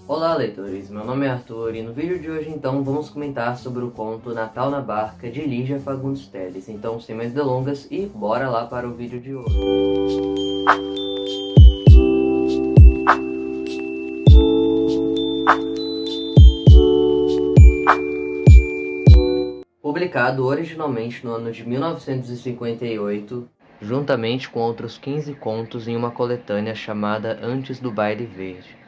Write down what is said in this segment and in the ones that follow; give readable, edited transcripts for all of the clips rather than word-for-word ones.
Olá, leitores, meu nome é Arthur e no vídeo de hoje então vamos comentar sobre o conto Natal na Barca de Lígia Fagundes Telles. Então, sem mais delongas, e bora lá para o vídeo de hoje. Publicado originalmente no ano de 1958, juntamente com outros 15 contos em uma coletânea chamada Antes do Baile Verde.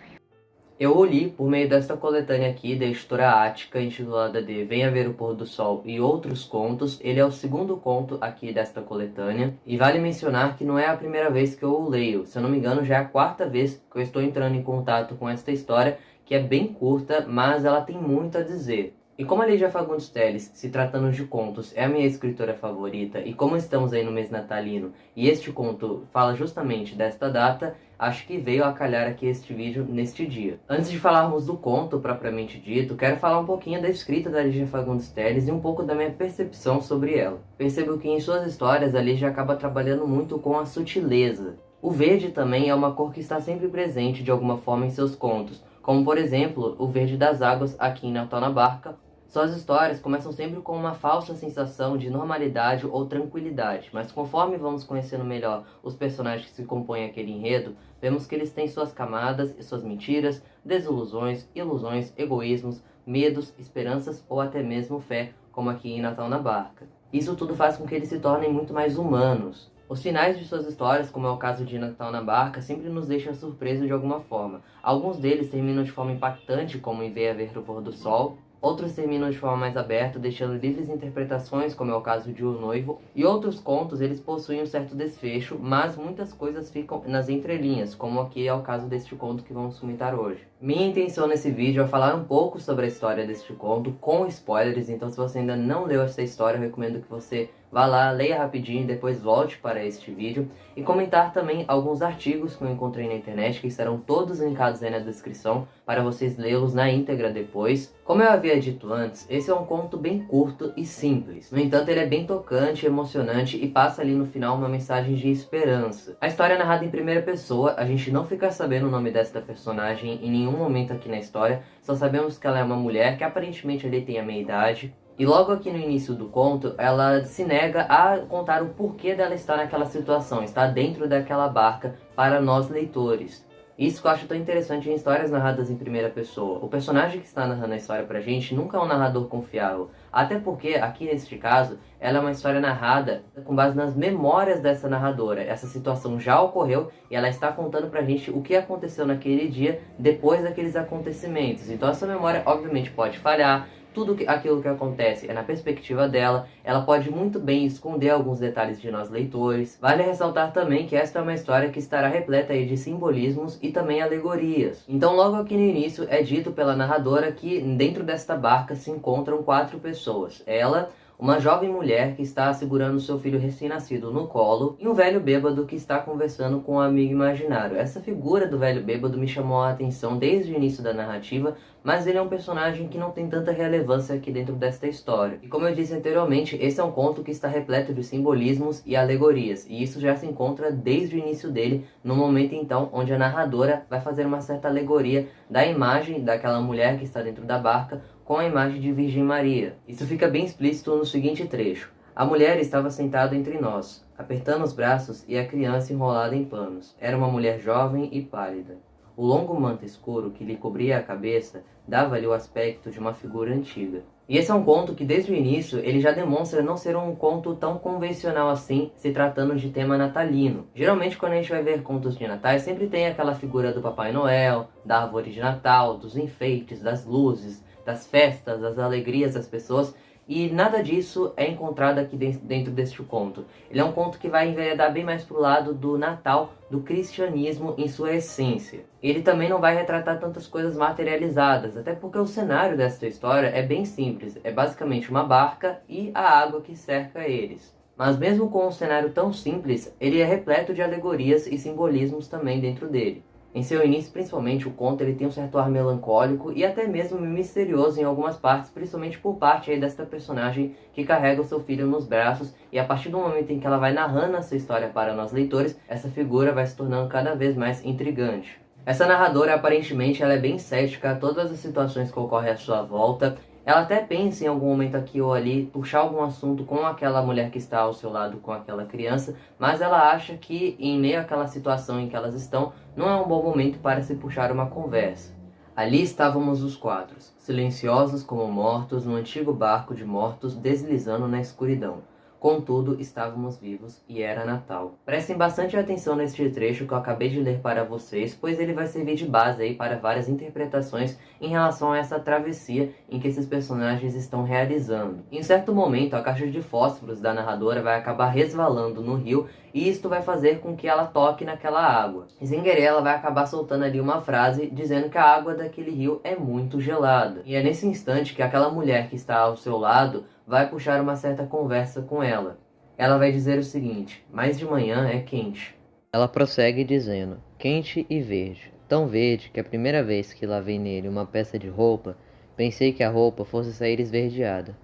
Eu o li por meio desta coletânea aqui da editora Ática, intitulada de Venha Ver o Pôr do Sol e Outros Contos. Ele é o segundo conto aqui desta coletânea, e vale mencionar que não é a primeira vez que eu o leio. Se eu não me engano, já é a quarta vez que eu estou entrando em contato com esta história, que é bem curta, mas ela tem muito a dizer. E como a Lígia Fagundes Telles, se tratando de contos, é a minha escritora favorita, e como estamos aí no mês natalino, e este conto fala justamente desta data, acho que veio a calhar aqui este vídeo neste dia. Antes de falarmos do conto propriamente dito, quero falar um pouquinho da escrita da Lígia Fagundes Telles e um pouco da minha percepção sobre ela. Percebo que em suas histórias a Lígia acaba trabalhando muito com a sutileza. O verde também é uma cor que está sempre presente de alguma forma em seus contos, como por exemplo, o verde das águas aqui em Natal na Barca. Suas histórias começam sempre com uma falsa sensação de normalidade ou tranquilidade, mas conforme vamos conhecendo melhor os personagens que compõem aquele enredo, vemos que eles têm suas camadas e suas mentiras, desilusões, ilusões, egoísmos, medos, esperanças ou até mesmo fé, como aqui em Natal na Barca. Isso tudo faz com que eles se tornem muito mais humanos. Os finais de suas histórias, como é o caso de Natal na Barca, sempre nos deixam surpresos de alguma forma. Alguns deles terminam de forma impactante, como em Venha Ver o Pôr do Sol. Outros terminam de forma mais aberta, deixando livres interpretações, como é o caso de O Noivo. E outros contos, eles possuem um certo desfecho, mas muitas coisas ficam nas entrelinhas, como aqui é o caso deste conto que vamos comentar hoje. Minha intenção nesse vídeo é falar um pouco sobre a história deste conto, com spoilers, então se você ainda não leu essa história, eu recomendo que você vá lá, leia rapidinho e depois volte para este vídeo. E comentar também alguns artigos que eu encontrei na internet, que estarão todos linkados aí na descrição, para vocês lê-los na íntegra depois. Como eu havia dito antes, esse é um conto bem curto e simples. No entanto, ele é bem tocante, emocionante e passa ali no final uma mensagem de esperança. A história é narrada em primeira pessoa, a gente não fica sabendo o nome desta personagem em nenhum momento aqui na história, só sabemos que ela é uma mulher que aparentemente ali tem a meia idade. E logo aqui no início do conto, ela se nega a contar o porquê dela estar naquela situação, estar dentro daquela barca para nós leitores. Isso que eu acho tão interessante em histórias narradas em primeira pessoa. O personagem que está narrando a história pra gente nunca é um narrador confiável. Até porque, aqui neste caso, ela é uma história narrada com base nas memórias dessa narradora. Essa situação já ocorreu e ela está contando pra gente o que aconteceu naquele dia depois daqueles acontecimentos. Então essa memória obviamente pode falhar. Tudo aquilo que acontece é na perspectiva dela, ela pode muito bem esconder alguns detalhes de nós leitores. Vale ressaltar também que esta é uma história que estará repleta aí de simbolismos e também alegorias. Então logo aqui no início é dito pela narradora que dentro desta barca se encontram 4 pessoas. Ela, uma jovem mulher que está segurando seu filho recém-nascido no colo, e um velho bêbado que está conversando com um amigo imaginário. Essa figura do velho bêbado me chamou a atenção desde o início da narrativa, mas ele é um personagem que não tem tanta relevância aqui dentro desta história. E como eu disse anteriormente, esse é um conto que está repleto de simbolismos e alegorias, e isso já se encontra desde o início dele, no momento então onde a narradora vai fazer uma certa alegoria da imagem daquela mulher que está dentro da barca com a imagem de Virgem Maria. Isso fica bem explícito no seguinte trecho. A mulher estava sentada entre nós, apertando os braços e a criança enrolada em panos. Era uma mulher jovem e pálida. O longo manto escuro que lhe cobria a cabeça dava-lhe o aspecto de uma figura antiga. E esse é um conto que desde o início ele já demonstra não ser um conto tão convencional assim, se tratando de tema natalino. Geralmente quando a gente vai ver contos de Natal, sempre tem aquela figura do Papai Noel, da árvore de Natal, dos enfeites, das luzes, das festas, das alegrias das pessoas, e nada disso é encontrado aqui dentro deste conto. Ele é um conto que vai enveredar bem mais para o lado do Natal, do cristianismo em sua essência. Ele também não vai retratar tantas coisas materializadas, até porque o cenário desta história é bem simples, é basicamente uma barca e a água que cerca eles. Mas mesmo com um cenário tão simples, ele é repleto de alegorias e simbolismos também dentro dele. Em seu início, principalmente, o conto ele tem um certo ar melancólico e até mesmo misterioso em algumas partes, principalmente por parte aí desta personagem que carrega o seu filho nos braços, e a partir do momento em que ela vai narrando essa história para nós leitores, essa figura vai se tornando cada vez mais intrigante. Essa narradora, aparentemente, ela é bem cética a todas as situações que ocorrem à sua volta. Ela até pensa em algum momento aqui ou ali puxar algum assunto com aquela mulher que está ao seu lado, com aquela criança, mas ela acha que em meio àquela situação em que elas estão, não é um bom momento para se puxar uma conversa. Ali estávamos os quatro, silenciosos como mortos no antigo barco de mortos deslizando na escuridão. Contudo, estávamos vivos e era Natal. Prestem bastante atenção neste trecho que eu acabei de ler para vocês, pois ele vai servir de base aí para várias interpretações em relação a essa travessia em que esses personagens estão realizando. Em certo momento, a caixa de fósforos da narradora vai acabar resvalando no rio e isto vai fazer com que ela toque naquela água. E sem querer, ela vai acabar soltando ali uma frase dizendo que a água daquele rio é muito gelada. E é nesse instante que aquela mulher que está ao seu lado vai puxar uma certa conversa com ela. Ela vai dizer o seguinte: mas de manhã é quente. Ela prossegue dizendo: quente e verde. Tão verde que a primeira vez que lavei nele uma peça de roupa, pensei que a roupa fosse sair esverdeada.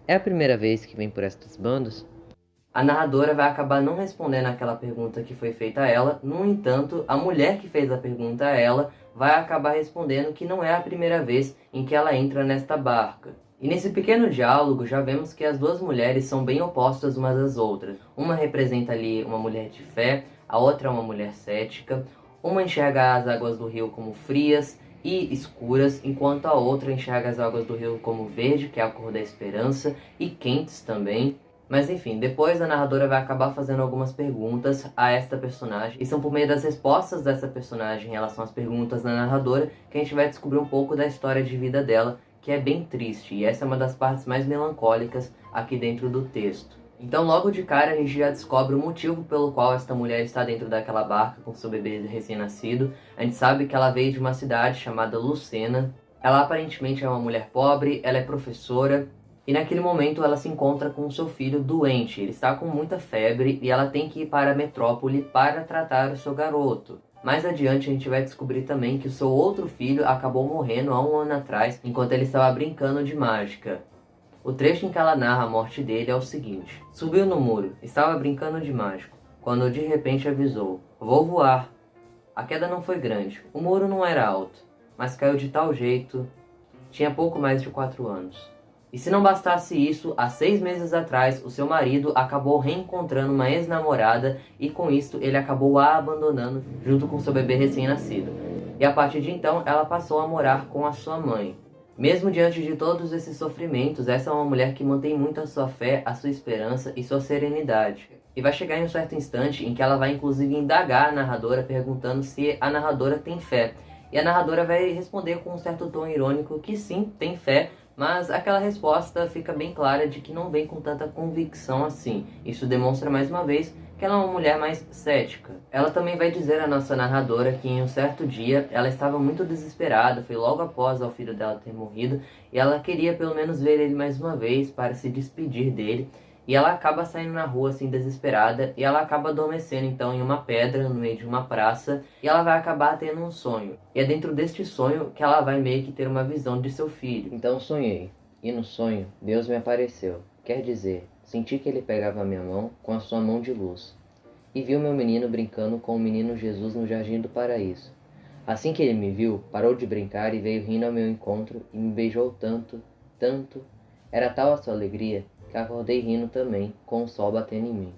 É a primeira vez que vem por estas bandas? A narradora vai acabar não respondendo aquela pergunta que foi feita a ela. No entanto, a mulher que fez a pergunta a ela vai acabar respondendo que não é a primeira vez em que ela entra nesta barca. E nesse pequeno diálogo já vemos que as duas mulheres são bem opostas umas às outras. Uma representa ali uma mulher de fé, a outra é uma mulher cética. Uma enxerga as águas do rio como frias e escuras, enquanto a outra enxerga as águas do rio como verde, que é a cor da esperança, e quentes também. Mas enfim, depois a narradora vai acabar fazendo algumas perguntas a esta personagem, e são por meio das respostas dessa personagem em relação às perguntas da narradora que a gente vai descobrir um pouco da história de vida dela, que é bem triste, e essa é uma das partes mais melancólicas aqui dentro do texto. Então logo de cara a gente já descobre o motivo pelo qual esta mulher está dentro daquela barca com seu bebê recém-nascido. A gente sabe que ela veio de uma cidade chamada Lucena. Ela aparentemente é uma mulher pobre, ela é professora, e naquele momento ela se encontra com seu filho doente. Ele está com muita febre e ela tem que ir para a metrópole para tratar o seu garoto. Mais adiante a gente vai descobrir também que o seu outro filho acabou morrendo há um ano atrás, enquanto ele estava brincando de mágica. O trecho em que ela narra a morte dele é o seguinte: subiu no muro, estava brincando de mágico, quando de repente avisou: vou voar. A queda não foi grande, o muro não era alto, mas caiu de tal jeito. Tinha pouco mais de 4 anos. E se não bastasse isso, há 6 meses atrás, o seu marido acabou reencontrando uma ex-namorada e com isto ele acabou a abandonando junto com seu bebê recém-nascido. E a partir de então, ela passou a morar com a sua mãe. Mesmo diante de todos esses sofrimentos, essa é uma mulher que mantém muito a sua fé, a sua esperança e sua serenidade. E vai chegar em um certo instante em que ela vai inclusive indagar a narradora perguntando se a narradora tem fé. E a narradora vai responder com um certo tom irônico que sim, tem fé, mas aquela resposta fica bem clara de que não vem com tanta convicção assim. Isso demonstra mais uma vez que ela é uma mulher mais cética. Ela também vai dizer à nossa narradora que em um certo dia ela estava muito desesperada, foi logo após o filho dela ter morrido, e ela queria pelo menos ver ele mais uma vez para se despedir dele. E ela acaba saindo na rua assim desesperada e ela acaba adormecendo então em uma pedra no meio de uma praça e ela vai acabar tendo um sonho. E é dentro deste sonho que ela vai meio que ter uma visão de seu filho. Então sonhei, e no sonho Deus me apareceu. Quer dizer, senti que ele pegava a minha mão com a sua mão de luz. E vi o meu menino brincando com o menino Jesus no jardim do paraíso. Assim que ele me viu, parou de brincar e veio rindo ao meu encontro e me beijou tanto, tanto. Era tal a sua alegria que acordei rindo também, com o sol batendo em mim.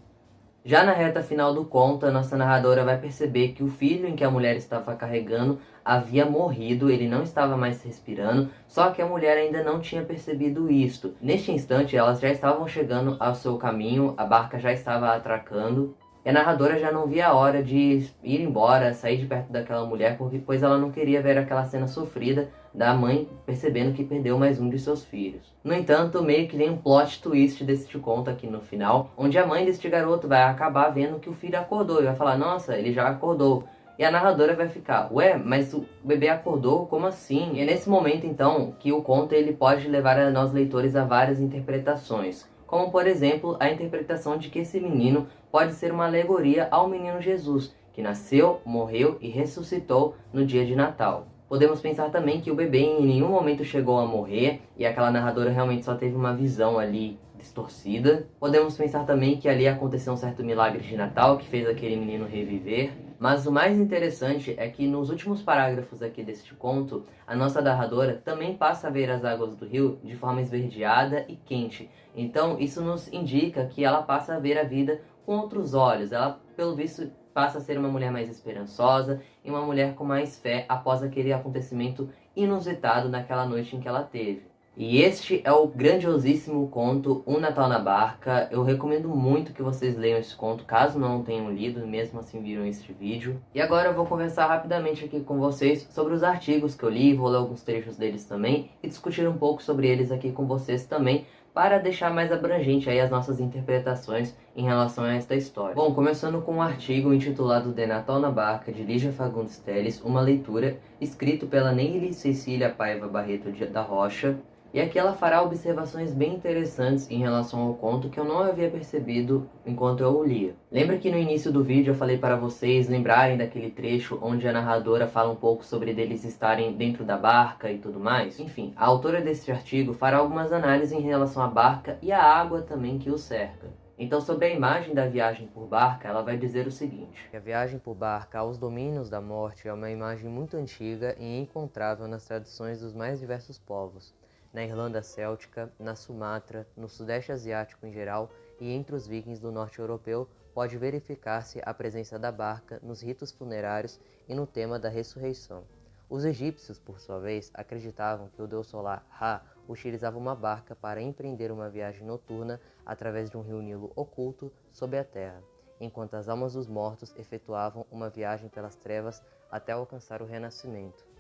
Já na reta final do conto, a nossa narradora vai perceber que o filho em que a mulher estava carregando havia morrido, ele não estava mais respirando, só que a mulher ainda não tinha percebido isto. Neste instante, elas já estavam chegando ao seu caminho, a barca já estava atracando, e a narradora já não via a hora de ir embora, sair de perto daquela mulher, pois ela não queria ver aquela cena sofrida da mãe percebendo que perdeu mais um de seus filhos. No entanto, meio que vem um plot twist deste conto aqui no final, onde a mãe deste garoto vai acabar vendo que o filho acordou e vai falar: nossa, ele já acordou. E a narradora vai ficar: ué, mas o bebê acordou? Como assim? E é nesse momento então que o conto ele pode levar a nós leitores a várias interpretações. Como por exemplo, a interpretação de que esse menino pode ser uma alegoria ao menino Jesus, que nasceu, morreu e ressuscitou no dia de Natal. Podemos pensar também que o bebê em nenhum momento chegou a morrer, e aquela narradora realmente só teve uma visão ali distorcida. Podemos pensar também que ali aconteceu um certo milagre de Natal que fez aquele menino reviver. Mas o mais interessante é que nos últimos parágrafos aqui deste conto, a nossa narradora também passa a ver as águas do rio de forma esverdeada e quente. Então isso nos indica que ela passa a ver a vida com outros olhos. Ela, pelo visto, passa a ser uma mulher mais esperançosa e uma mulher com mais fé após aquele acontecimento inusitado naquela noite em que ela teve. E este é o grandiosíssimo conto Um Natal na Barca. Eu recomendo muito que vocês leiam esse conto, caso não tenham lido, mesmo assim viram este vídeo. E agora eu vou conversar rapidamente aqui com vocês sobre os artigos que eu li, vou ler alguns trechos deles também e discutir um pouco sobre eles aqui com vocês também, para deixar mais abrangente aí as nossas interpretações em relação a esta história. Bom, começando com um artigo intitulado De Natal na Barca, de Lígia Fagundes Telles, uma leitura, escrito pela Neily Cecília Paiva Barreto da Rocha. E aqui ela fará observações bem interessantes em relação ao conto que eu não havia percebido enquanto eu o lia. Lembra que no início do vídeo eu falei para vocês lembrarem daquele trecho onde a narradora fala um pouco sobre eles estarem dentro da barca e tudo mais? Enfim, a autora deste artigo fará algumas análises em relação à barca e à água também que o cerca. Então, sobre a imagem da viagem por barca, ela vai dizer o seguinte: a viagem por barca aos domínios da morte é uma imagem muito antiga e encontrável nas tradições dos mais diversos povos. Na Irlanda Céltica, na Sumatra, no Sudeste Asiático em geral e entre os vikings do norte europeu, pode verificar-se a presença da barca nos ritos funerários e no tema da ressurreição. Os egípcios, por sua vez, acreditavam que o deus solar Ra utilizava uma barca para empreender uma viagem noturna através de um rio Nilo oculto sob a terra, enquanto as almas dos mortos efetuavam uma viagem pelas trevas até alcançar o renascimento.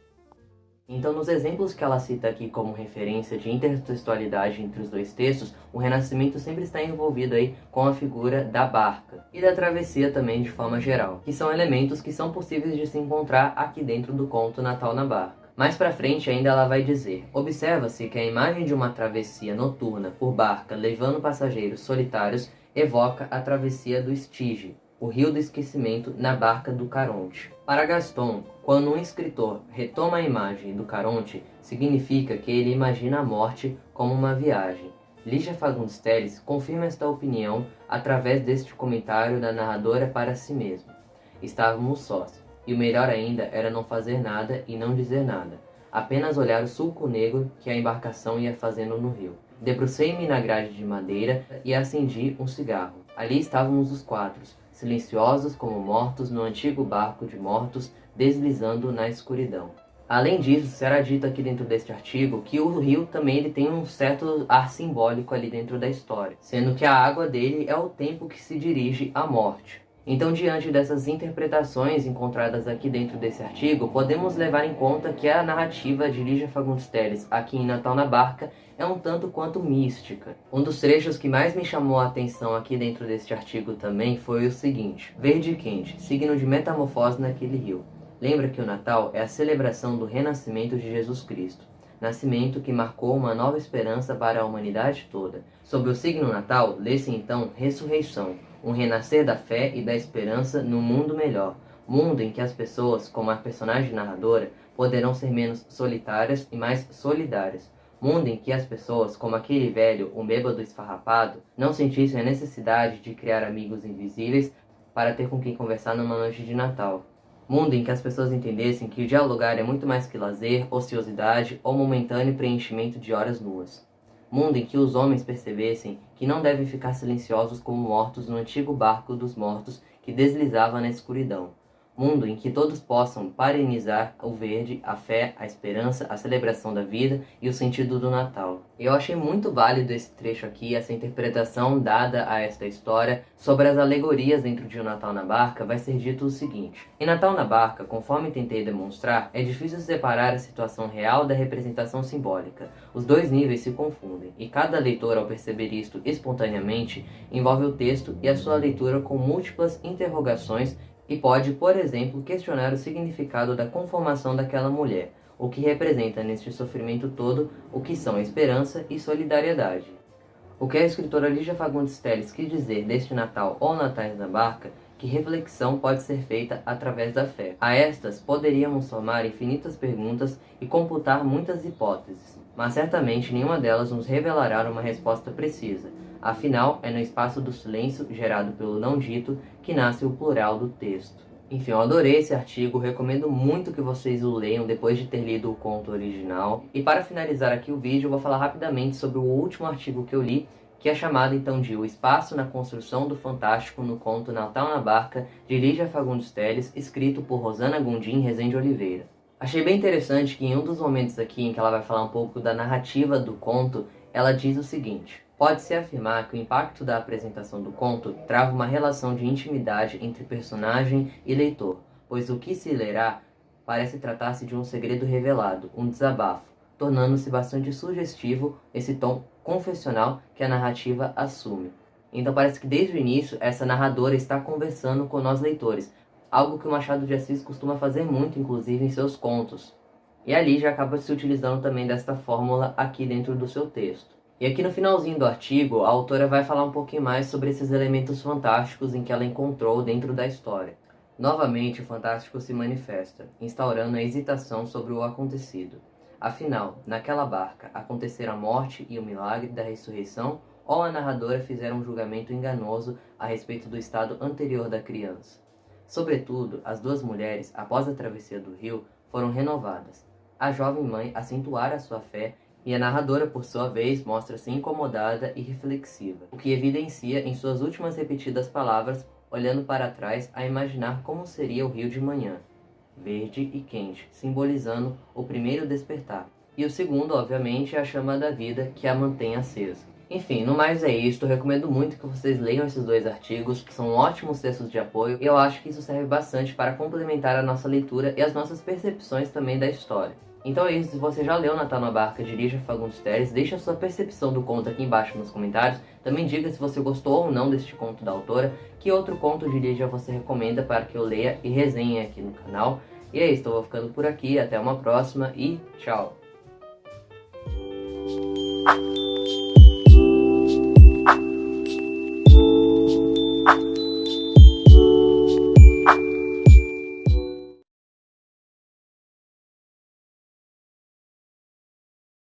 Então, nos exemplos que ela cita aqui como referência de intertextualidade entre os dois textos, o Renascimento sempre está envolvido aí com a figura da barca e da travessia também de forma geral, que são elementos que são possíveis de se encontrar aqui dentro do conto Natal na Barca. Mais pra frente ainda ela vai dizer: observa-se que a imagem de uma travessia noturna por barca levando passageiros solitários evoca a travessia do Estige, o rio do esquecimento na barca do Caronte. Para Gaston, quando um escritor retoma a imagem do Caronte, significa que ele imagina a morte como uma viagem. Lígia Fagundes Telles confirma esta opinião através deste comentário da narradora para si mesma. Estávamos sós, e o melhor ainda era não fazer nada e não dizer nada, apenas olhar o sulco negro que a embarcação ia fazendo no rio. Debrucei-me na grade de madeira e acendi um cigarro. Ali estávamos os quatro, silenciosos como mortos no antigo barco de mortos, deslizando na escuridão. Além disso, será dito aqui dentro deste artigo que o rio também ele tem um certo ar simbólico ali dentro da história, sendo que a água dele é o tempo que se dirige à morte. Então, diante dessas interpretações encontradas aqui dentro desse artigo, podemos levar em conta que a narrativa de Lígia Fagundes Telles aqui em Natal na Barca é um tanto quanto mística. Um dos trechos que mais me chamou a atenção aqui dentro deste artigo também foi o seguinte: verde e quente, signo de metamorfose naquele rio. Lembra que o Natal é a celebração do renascimento de Jesus Cristo, nascimento que marcou uma nova esperança para a humanidade toda. Sobre o signo Natal, lê-se então ressurreição, um renascer da fé e da esperança no mundo melhor, mundo em que as pessoas, como a personagem narradora, poderão ser menos solitárias e mais solidárias, mundo em que as pessoas, como aquele velho, um bêbado esfarrapado, não sentissem a necessidade de criar amigos invisíveis para ter com quem conversar numa noite de Natal, mundo em que as pessoas entendessem que dialogar é muito mais que lazer, ociosidade ou momentâneo preenchimento de horas nuas. Mundo em que os homens percebessem que não devem ficar silenciosos como mortos no antigo barco dos mortos que deslizava na escuridão. Mundo em que todos possam parenizar o verde, a fé, a esperança, a celebração da vida e o sentido do Natal. Eu achei muito válido esse trecho aqui, essa interpretação dada a esta história. Sobre as alegorias dentro de O Natal na Barca, vai ser dito o seguinte: em Natal na Barca, conforme tentei demonstrar, é difícil separar a situação real da representação simbólica. Os dois níveis se confundem, e cada leitor, ao perceber isto espontaneamente, envolve o texto e a sua leitura com múltiplas interrogações e pode, por exemplo, questionar o significado da conformação daquela mulher, o que representa neste sofrimento todo, o que são esperança e solidariedade. O que a escritora Lígia Fagundes Telles quis dizer deste Natal ou Natais na Barca, que reflexão pode ser feita através da fé. A estas poderíamos somar infinitas perguntas e computar muitas hipóteses. mas certamente nenhuma delas nos revelará uma resposta precisa. Afinal, é no espaço do silêncio, gerado pelo não dito, que nasce o plural do texto. Enfim, eu adorei esse artigo, recomendo muito que vocês o leiam depois de ter lido o conto original. E para finalizar aqui o vídeo, eu vou falar rapidamente sobre o último artigo que eu li, que é chamado então de O Espaço na Construção do Fantástico no conto Natal na Barca, de Lígia Fagundes Telles, escrito por Rosana Gondim Rezende Oliveira. Achei bem interessante que em um dos momentos aqui em que ela vai falar um pouco da narrativa do conto, ela diz o seguinte: pode-se afirmar que o impacto da apresentação do conto trava uma relação de intimidade entre personagem e leitor, pois o que se lerá parece tratar-se de um segredo revelado, um desabafo, tornando-se bastante sugestivo esse tom confessional que a narrativa assume. Então parece que desde o início essa narradora está conversando com nós leitores, algo que o Machado de Assis costuma fazer muito, inclusive, em seus contos. E ali já acaba se utilizando também desta fórmula aqui dentro do seu texto. E aqui no finalzinho do artigo, a autora vai falar um pouquinho mais sobre esses elementos fantásticos em que ela encontrou dentro da história. Novamente, o fantástico se manifesta, instaurando a hesitação sobre o acontecido. Afinal, naquela barca, aconteceram a morte e o milagre da ressurreição, ou a narradora fizeram um julgamento enganoso a respeito do estado anterior da criança. Sobretudo, as duas mulheres, após a travessia do rio, foram renovadas. A jovem mãe acentuara a sua fé e a narradora, por sua vez, mostra-se incomodada e reflexiva, o que evidencia em suas últimas repetidas palavras, olhando para trás a imaginar como seria o rio de manhã, verde e quente, simbolizando o primeiro despertar. E o segundo, obviamente, é a chama da vida que a mantém acesa. Enfim, no mais é isso, eu recomendo muito que vocês leiam esses dois artigos, que são ótimos textos de apoio, e eu acho que isso serve bastante para complementar a nossa leitura e as nossas percepções também da história. Então é isso, se você já leu Natal na Barca de Lígia Fagundes Telles, deixe a sua percepção do conto aqui embaixo nos comentários, também diga se você gostou ou não deste conto da autora, que outro conto de Lígia você recomenda para que eu leia e resenhe aqui no canal. E é isso, eu vou ficando por aqui, até uma próxima e tchau!